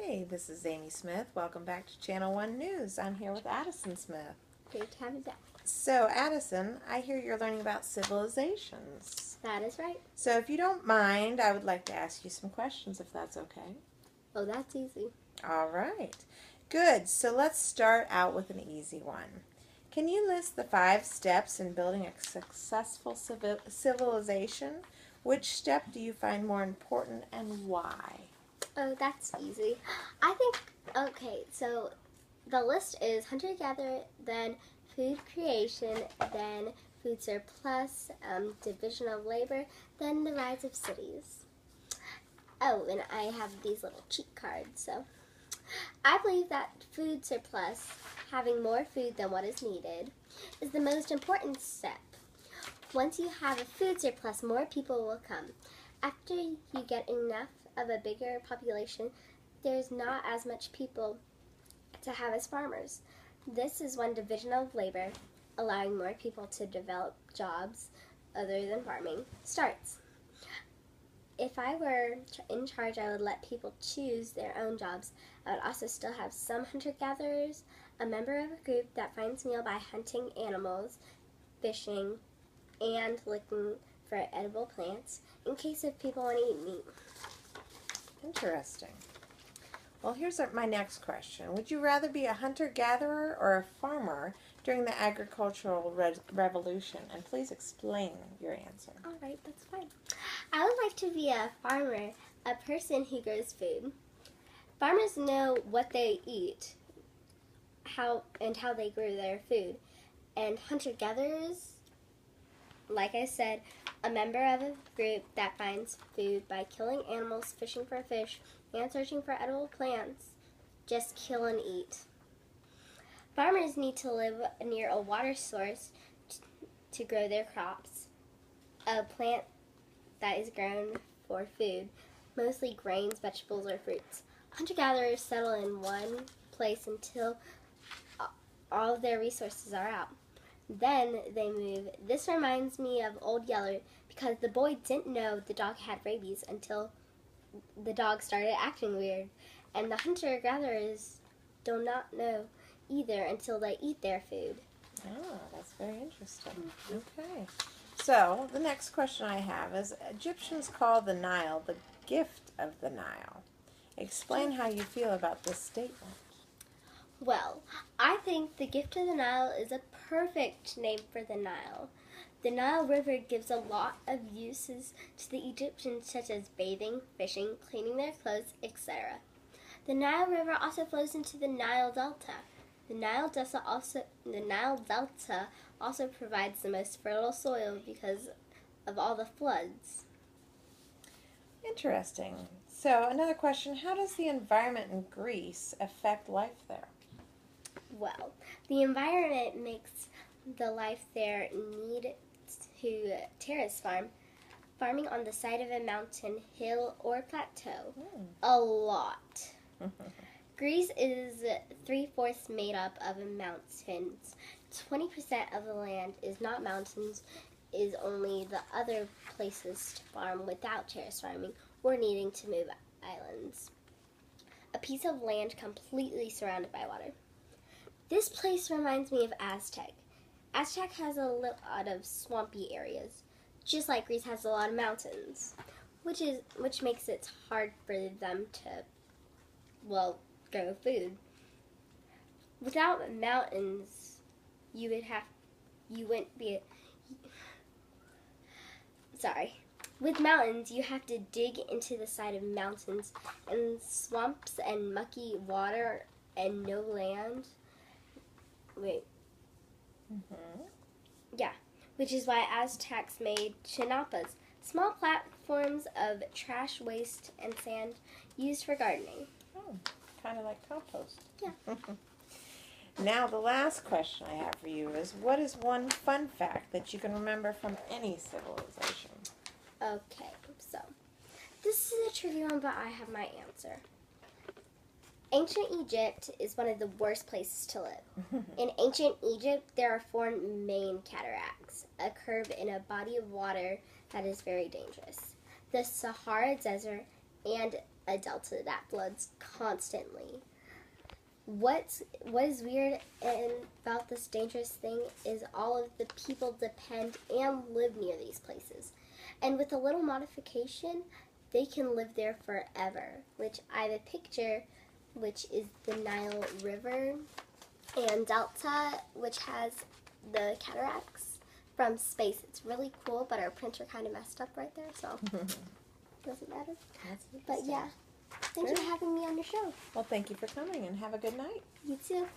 Hey, this is Amy Smith. Welcome back to Channel 1 News. I'm here with Addison Smith. Great to have you back. So, Addison, I hear you're learning about civilizations. That is right. So, if you don't mind, I would like to ask you some questions, if that's okay. Oh, that's easy. All right. Good. So, let's start out with an easy one. Can you list the 5 steps in building a successful civilization? Which step do you find more important and why? Oh, that's easy. Okay, so the list is hunter-gatherer, then food creation, then food surplus, division of labor, then the rise of cities. Oh, and I have these little cheat cards. So I believe that food surplus, having more food than what is needed, is the most important step. Once you have a food surplus, more people will come. After you get enough of a bigger population, there's not as much people to have as farmers. This is when division of labor, allowing more people to develop jobs other than farming, starts. If I were in charge, I would let people choose their own jobs. I would also still have some hunter-gatherers, a member of a group that finds meal by hunting animals, fishing, and looking for edible plants in case if people want to eat meat. Interesting. Well, here's my next question. Would you rather be a hunter-gatherer or a farmer during the agricultural revolution? And please explain your answer. All right, that's fine. I would like to be a farmer, a person who grows food. Farmers know what they eat, how they grow their food. And hunter-gatherers, like I said, a member of a group that finds food by killing animals, fishing for fish, and searching for edible plants. Just kill and eat. Farmers need to live near a water source to grow their crops. A plant that is grown for food, mostly grains, vegetables, or fruits. Hunter-gatherers settle in one place until all of their resources are out. Then they move. This reminds me of Old Yeller because the boy didn't know the dog had rabies until the dog started acting weird. And the hunter-gatherers do not know either until they eat their food. Oh, that's very interesting. Okay. So, the next question I have is, Egyptians call the Nile the gift of the Nile. Explain how you feel about this statement. Well, I think the gift of the Nile is a perfect name for the Nile. The Nile River gives a lot of uses to the Egyptians, such as bathing, fishing, cleaning their clothes, etc. The Nile River also flows into the Nile Delta. The Nile Delta also provides the most fertile soil because of all the floods. Interesting. So, another question, how does the environment in Greece affect life there? Well, the environment makes the life there need to terrace farm, farming on the side of a mountain, hill, or plateau. A lot. Greece is 3/4 made up of mountains. 20% of the land is not mountains, is only the other places to farm without terrace farming or needing to move islands. A piece of land completely surrounded by water. This place reminds me of Aztec. Aztec has a lot of swampy areas, just like Greece has a lot of mountains, which makes it hard for them to, grow food. Without mountains, With mountains, you have to dig into the side of mountains, and swamps and mucky water and no land. Which is why Aztecs made chinapas, small platforms of trash, waste, and sand used for gardening. Oh, kind of like compost. Yeah. Now, the last question I have for you is, what is one fun fact that you can remember from any civilization? Okay, so this is a tricky one, but I have my answer. Ancient Egypt is one of the worst places to live. In ancient Egypt, there are 4 main cataracts, a curve in a body of water that is very dangerous. The Sahara Desert and a delta that floods constantly. What is weird and about this dangerous thing is all of the people depend and live near these places. And with a little modification, they can live there forever, which I have a picture, which is the Nile River and Delta, which has the cataracts from space. It's really cool, but our printer kind of messed up right there, so doesn't matter. But yeah, thank you for having me on your show. Well, thank you for coming, and have a good night. You too.